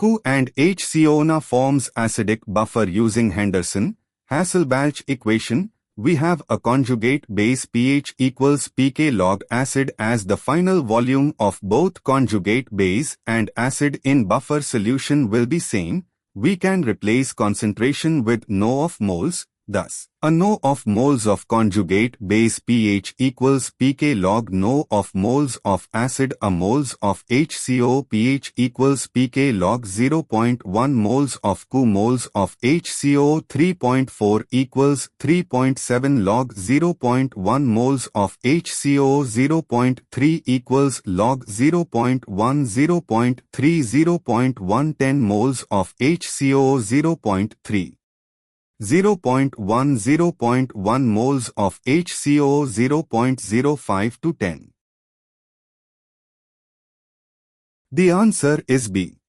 HCOOH and HCOONa forms acidic buffer using Henderson-Hasselbalch equation. We have a conjugate base pH equals pK log acid as the final volume of both conjugate base and acid in buffer solution will be same. We can replace concentration with No of moles. Thus, a No of moles of conjugate base pH equals pK log No of moles of acid. A moles of HCO pH equals pK log 0.1 moles of ChCOO. Moles of HCO 3.4 equals 3.7 log 0.1 moles of HCO 0.3 equals log 0.1 0.3 0.1 10 moles of HCO 0.3 0.1 0.1 moles of HCO 0.05 to 10. The answer is B.